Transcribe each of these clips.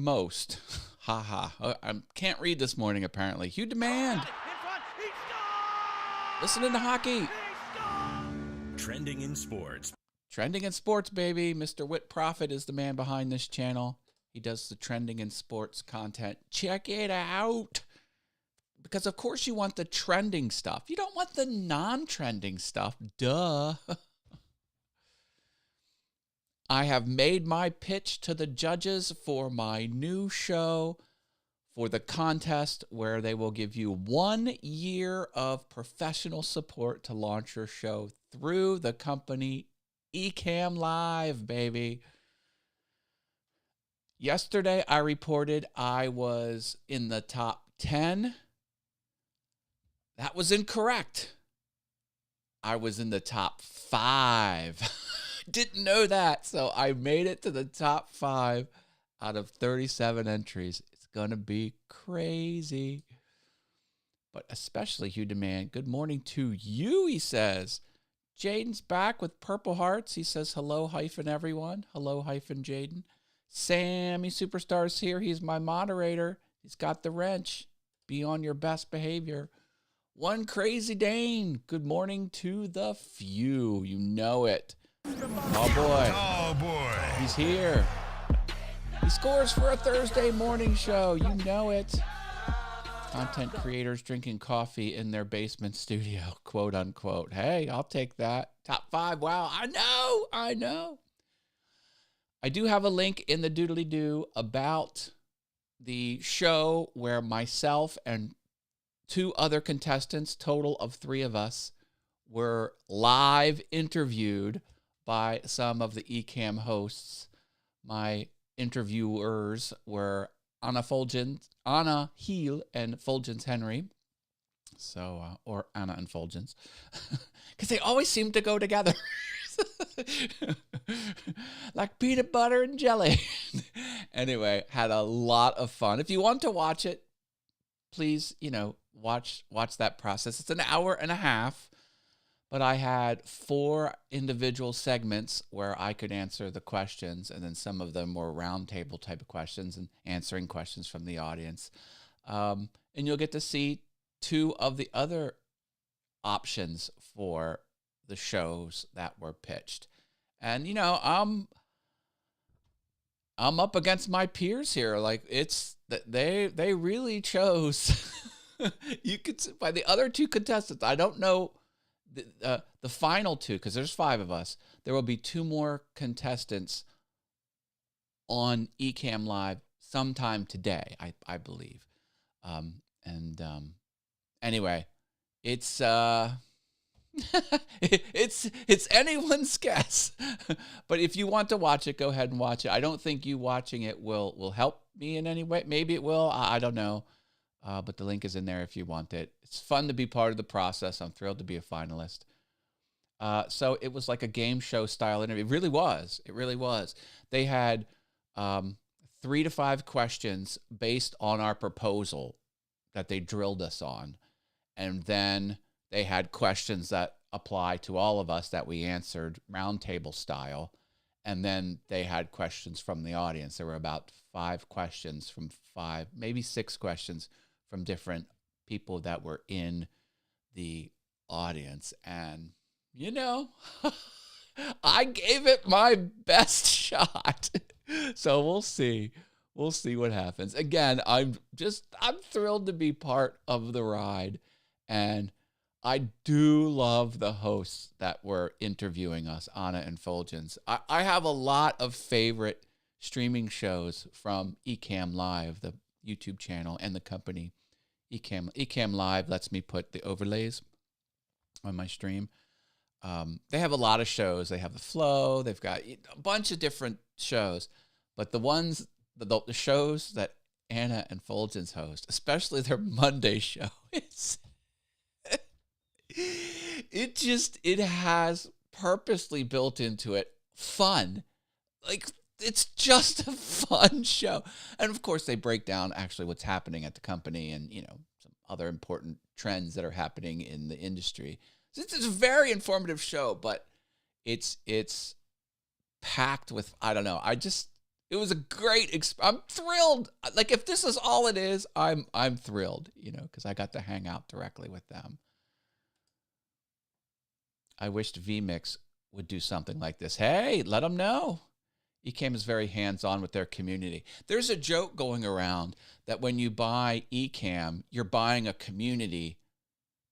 most. Haha. I can't read this morning, apparently. Hugh Demand. Listening to hockey. Trending in sports. Trending in sports, baby. Mr. Whit Profit is the man behind this channel. He does the trending in sports content. Check it out. Because, of course, you want the trending stuff. You don't want the non-trending stuff. Duh. I have made my pitch to the judges for my new show for the contest where they will give you 1 year of professional support to launch your show through the company Ecamm Live, baby. Yesterday, I reported I was in the top 10. That was incorrect. I was in the top 5. Didn't know that. So I made it to the top 5 out of 37 entries. It's going to be crazy. But especially Hugh Demand. Good morning to you, he says. Jaden's back with Purple Hearts. He says, hello, hyphen everyone. Hello, hyphen Jaden. Sammy Superstar's here. He's my moderator. He's got the wrench. Be on your best behavior. One Crazy Dane. Good morning to the few. You know it. Oh, boy. Oh, boy. He's here. He scores for a Thursday morning show. You know it. Content creators drinking coffee in their basement studio, quote unquote. Hey, I'll take that. Top 5. Wow. I know. I do have a link in the doodly-doo about the show where myself and 2 other contestants, total of 3 of us, were live interviewed by some of the Ecamm hosts. My interviewers were Anna Heel and Fulgens Henry. So, or Anna and Fulgens. Because they always seem to go together. Like peanut butter and jelly. Anyway, had a lot of fun. If you want to watch it, please, watch that process. It's an hour and a half. But I had 4 individual segments where I could answer the questions, and then some of them were roundtable type of questions and answering questions from the audience. And you'll get to see 2 of the other options for the shows that were pitched. And, I'm up against my peers here. Like, it's they really chose. You could, by the other 2 contestants, I don't know. The final 2, because there's 5 of us, there will be 2 more contestants on Ecamm Live sometime today, I believe. Anyway, it's it's anyone's guess. But if you want to watch it, go ahead and watch it. I don't think you watching it will help me in any way. Maybe it will. I don't know. But the link is in there if you want it. It's fun to be part of the process. I'm thrilled to be a finalist. So it was like a game show style interview. It really was. They had 3 to 5 questions based on our proposal that they drilled us on. And then they had questions that apply to all of us that we answered roundtable style. And then they had questions from the audience. There were about 5 questions from 5, maybe 6 questions from different people that were in the audience. And, I gave it my best shot. So we'll see. We'll see what happens. Again, I'm thrilled to be part of the ride. And I do love the hosts that were interviewing us, Anna and Fulgens. I have a lot of favorite streaming shows from Ecamm Live, the YouTube channel, and the company Ecamm. Ecamm Live lets me put the overlays on my stream. They have a lot of shows. They have The Flow. They've got a bunch of different shows. But the shows that Anna and Fulgens host, especially their Monday show, it has purposely built into it fun. Like, it's just a fun show. And of course, they break down actually what's happening at the company and, some other important trends that are happening in the industry. So it's a very informative show, but it's packed with, I don't know, It was a great I'm thrilled. Like, if this is all it is, I'm thrilled, because I got to hang out directly with them. I wished vMix would do something like this. Hey, let them know. Ecamm is very hands-on with their community. There's a joke going around that when you buy Ecamm, you're buying a community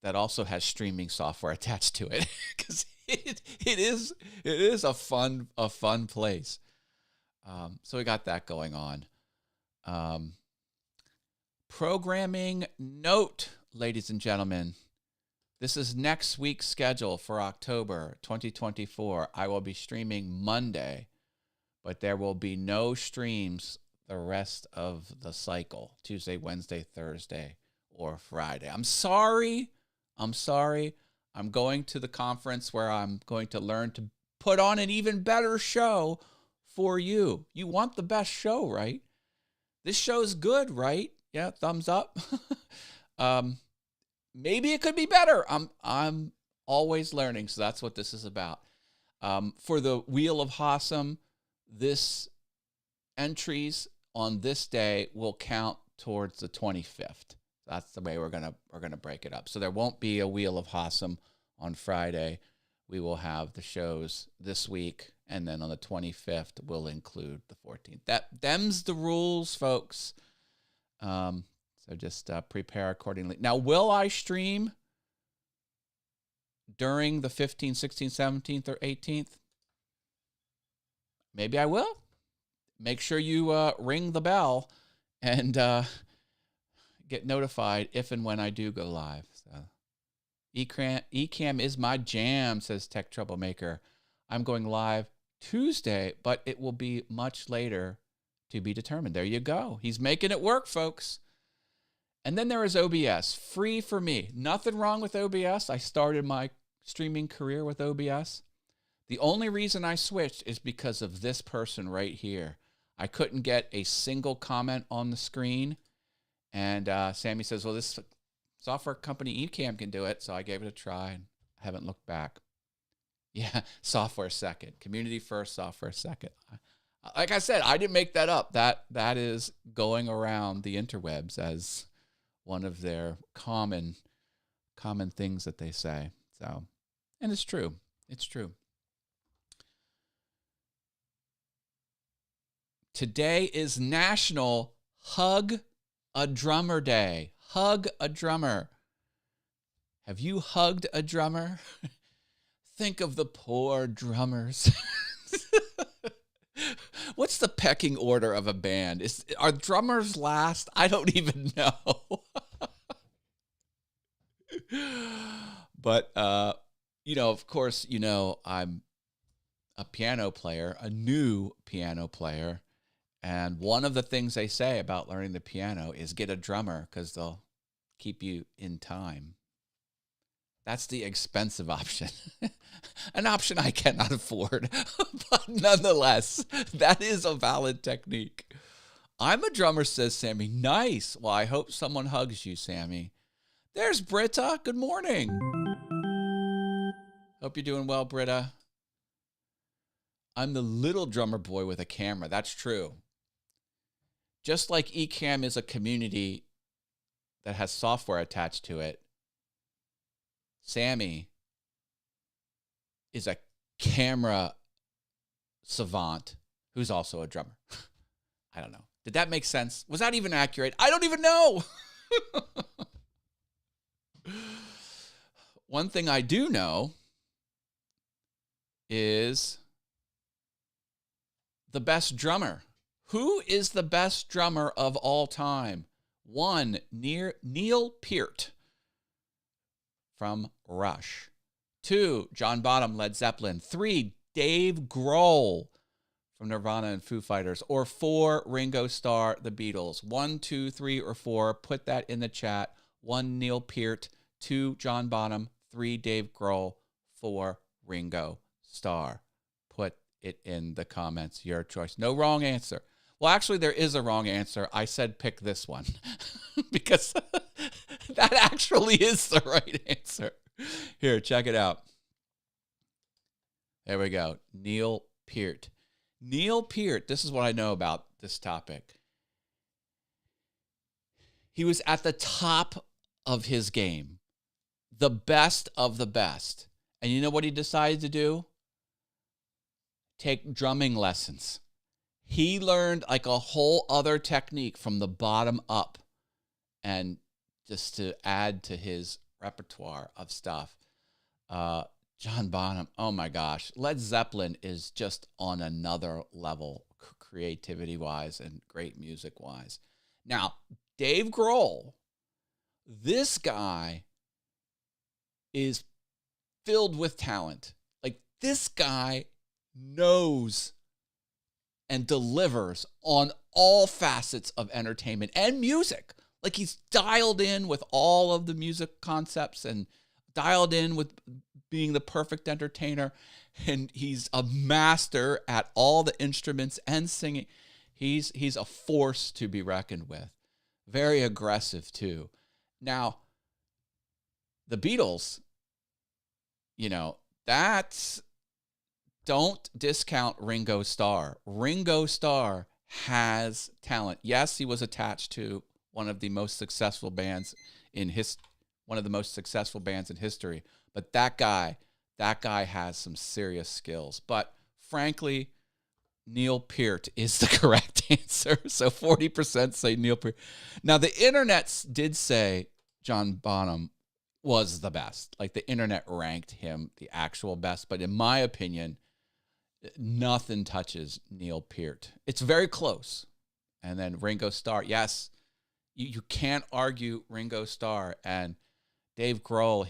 that also has streaming software attached to it, because it is a fun place. So we got that going on. Programming note, ladies and gentlemen. This is next week's schedule for October 2024. I will be streaming Monday, but there will be no streams the rest of the cycle, Tuesday, Wednesday, Thursday, or Friday. I'm sorry. I'm going to the conference where I'm going to learn to put on an even better show for you. You want the best show, right? This show's good, right? Yeah, thumbs up. Maybe it could be better. I'm always learning, so that's what this is about. For the Wheel of Hossam, this entries on this day will count towards the 25th. That's the way we're gonna break it up. So there won't be a Wheel of Hossam on Friday. We will have the shows this week, and then on the 25th we'll include the 14th. Them's the rules, folks. So just prepare accordingly. Now, will I stream during the 15th, 16th, 17th, or 18th? Maybe I will. Make sure you ring the bell and get notified if and when I do go live. So, Ecamm is my jam, says Tech Troublemaker. I'm going live Tuesday, but it will be much later to be determined. There you go. He's making it work, folks. And then there is OBS, free for me. Nothing wrong with OBS. I started my streaming career with OBS. The only reason I switched is because of this person right here. I couldn't get a single comment on the screen. And Sammy says, well, this software company Ecamm can do it. So I gave it a try and haven't looked back. Yeah, software second. Community first, software second. Like I said, I didn't make that up. That is going around the interwebs as one of their common things that they say. So, and it's true. It's true. Today is National Hug a Drummer Day. Hug a drummer. Have you hugged a drummer? Think of the poor drummers. What's the pecking order of a band? Are drummers last? I don't even know. But, of course, I'm a piano player, a new piano player. And one of the things they say about learning the piano is get a drummer because they'll keep you in time. That's the expensive option. An option I cannot afford. But nonetheless, that is a valid technique. I'm a drummer, says Sammy. Nice. Well, I hope someone hugs you, Sammy. There's Britta. Good morning. Hope you're doing well, Britta. I'm the little drummer boy with a camera. That's true. Just like Ecamm is a community that has software attached to it, Sammy is a camera savant who's also a drummer. I don't know. Did that make sense? Was that even accurate? I don't even know. One thing I do know is the best drummer. Who is the best drummer of all time? 1, Neil Peart from Rush. 2, John Bonham, Led Zeppelin. 3, Dave Grohl from Nirvana and Foo Fighters. Or 4, Ringo Starr, The Beatles. 1, 2, 3, or 4. Put that in the chat. 1, Neil Peart. 2, John Bonham. 3, Dave Grohl. 4, Ringo Starr. Put it in the comments. Your choice. No wrong answer. Well, actually, there is a wrong answer. I said pick this one because that actually is the right answer. Here, check it out. There we go. Neil Peart. Neil Peart, this is what I know about this topic. He was at the top of his game, the best of the best. And you know what he decided to do? Take drumming lessons. He learned like a whole other technique from the bottom up, and just to add to his repertoire of stuff. John Bonham, oh my gosh. Led Zeppelin is just on another level, creativity-wise and great music-wise. Now, Dave Grohl, this guy is filled with talent. Like, this guy knows and delivers on all facets of entertainment and music. Like, he's dialed in with all of the music concepts and dialed in with being the perfect entertainer. And he's a master at all the instruments and singing. He's a force to be reckoned with. Very aggressive, too. Now, the Beatles, don't discount Ringo Starr. Ringo Starr has talent. Yes, he was attached to one of the most successful bands in history, but that guy has some serious skills. But frankly, Neil Peart is the correct answer. So 40% say Neil Peart. Now, the internet did say John Bonham was the best. Like, the internet ranked him the actual best. But in my opinion, nothing touches Neil Peart. It's very close. And then Ringo Starr. Yes, you can't argue Ringo Starr. And Dave Grohl,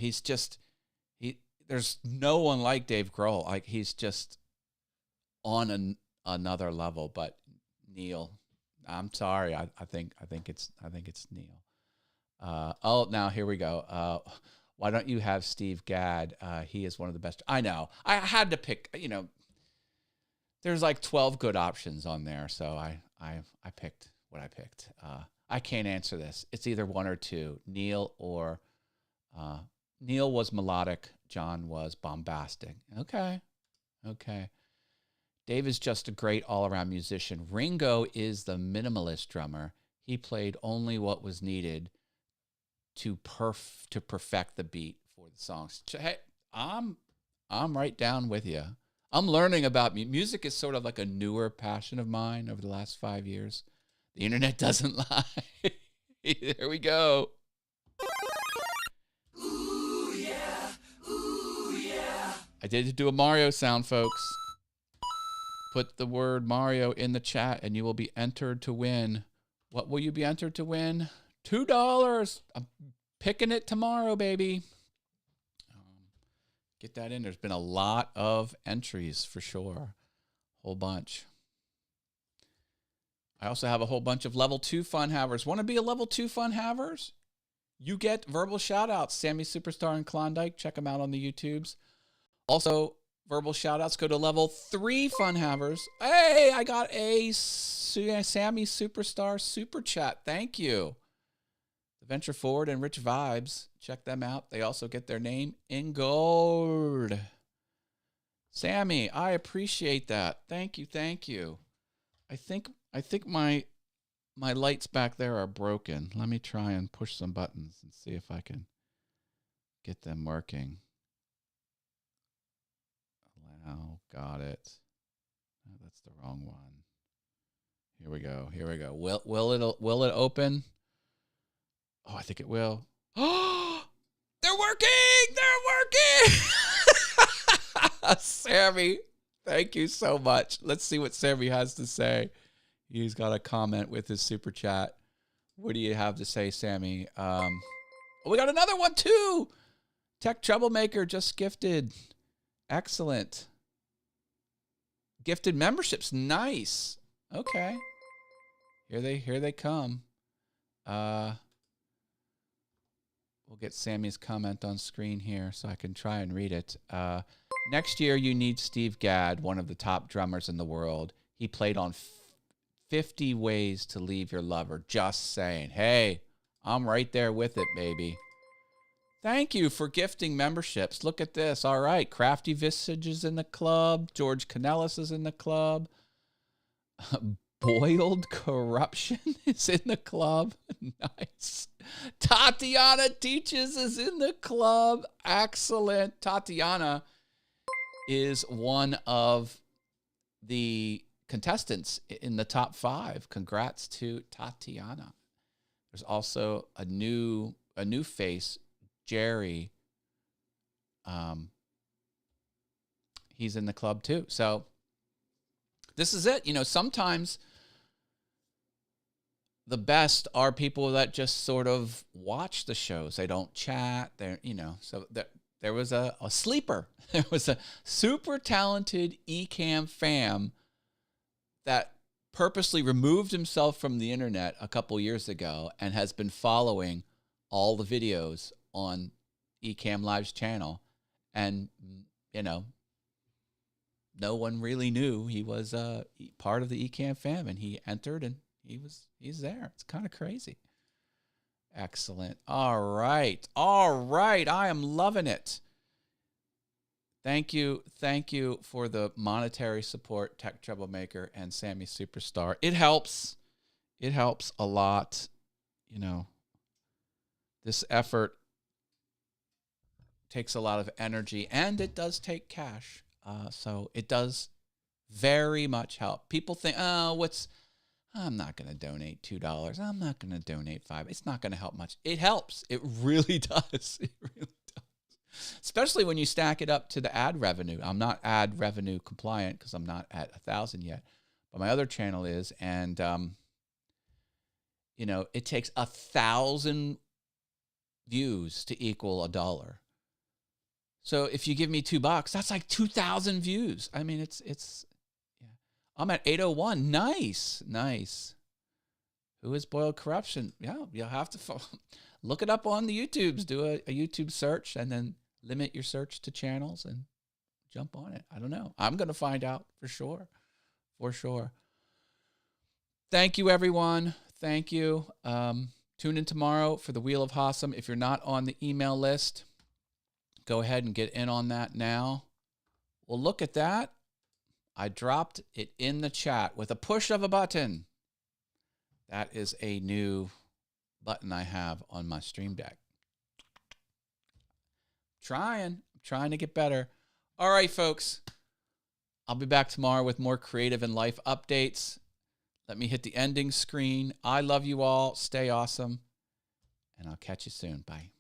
there's no one like Dave Grohl. Like, he's just on another level. But Neil, I'm sorry. I think it's Neil. Now here we go. Why don't you have Steve Gadd? He is one of the best. I know. I had to pick. There's like 12 good options on there, so I picked what I picked. I can't answer this. It's either one or two. Neil was melodic. John was bombastic. Okay. Dave is just a great all-around musician. Ringo is the minimalist drummer. He played only what was needed to perfect the beat for the songs. Hey, I'm right down with you. I'm learning about music. Is sort of like a newer passion of mine over the last 5 years. The internet doesn't lie. There we go. Ooh, yeah. Ooh, yeah. I did do a Mario sound, folks. Put the word Mario in the chat and you will be entered to win. What will you be entered to win? $2. I'm picking it tomorrow, baby. Get that in. There's been a lot of entries for sure. Whole bunch. I also have a whole bunch of level 2 fun havers. Want to be a level 2 fun havers? You get verbal shout outs. Sammy Superstar and Klondike. Check them out on the YouTubes. Also, verbal shout outs. Go to level 3 fun havers. Hey, I got a Sammy Superstar super chat. Thank you. Venture Forward and Rich Vibes. Check them out. They also get their name in gold. Sammy, I appreciate that. Thank you. I think my lights back there are broken. Let me try and push some buttons and see if I can get them working. Allow, got it. Oh, that's the wrong one. Here we go. Will it open? Oh, I think it will. Oh, they're working! Sammy, thank you so much. Let's see what Sammy has to say. He's got a comment with his super chat. What do you have to say, Sammy? We got another one too. Tech Troublemaker just gifted. Excellent. Gifted memberships. Nice. Okay. Here they come. We'll get Sammy's comment on screen here so I can try and read it. Next year, you need Steve Gadd, one of the top drummers in the world. He played on 50 Ways to Leave Your Lover. Just saying. Hey, I'm right there with it, baby. Thank you for gifting memberships. Look at this. All right. Crafty Visage is in the club. George Canellis is in the club. Boiled Corruption is in the club. Nice. Tatiana Teaches is in the club. Excellent. Tatiana is one of the contestants in the top 5. Congrats to Tatiana. There's also a new face, Jerry. He's in the club too. So this is it. Sometimes the best are people that just sort of watch the shows. They don't chat. So there was a sleeper. There was a super talented Ecamm fam that purposely removed himself from the internet a couple years ago and has been following all the videos on Ecamm Live's channel. And, no one really knew he was part of the Ecamm fam, and he entered and he's there. It's kind of crazy. Excellent. All right. I am loving it. Thank you for the monetary support, Tech Troublemaker and Sammy Superstar. It helps a lot. This effort takes a lot of energy, and it does take cash. So it does very much help. People think, I'm not going to donate $2. I'm not going to donate $5. It's not going to help much. It helps. It really does. It really does. Especially when you stack it up to the ad revenue. I'm not ad revenue compliant because I'm not at 1,000 yet, but my other channel is. And, it takes 1,000 views to equal $1. So if you give me $2, that's like 2,000 views. I mean, it's yeah. I'm at 801. Nice. Who is Boiled Corruption? Yeah, you'll have to look it up on the YouTubes. Do a YouTube search and then limit your search to channels and jump on it. I don't know. I'm going to find out for sure. Thank you, everyone. Thank you. Tune in tomorrow for the Wheel of Hossam. If you're not on the email list, go ahead and get in on that now. Well, look at that. I dropped it in the chat with a push of a button. That is a new button I have on my Stream Deck. Trying to get better. All right, folks. I'll be back tomorrow with more creative and life updates. Let me hit the ending screen. I love you all. Stay awesome. And I'll catch you soon. Bye.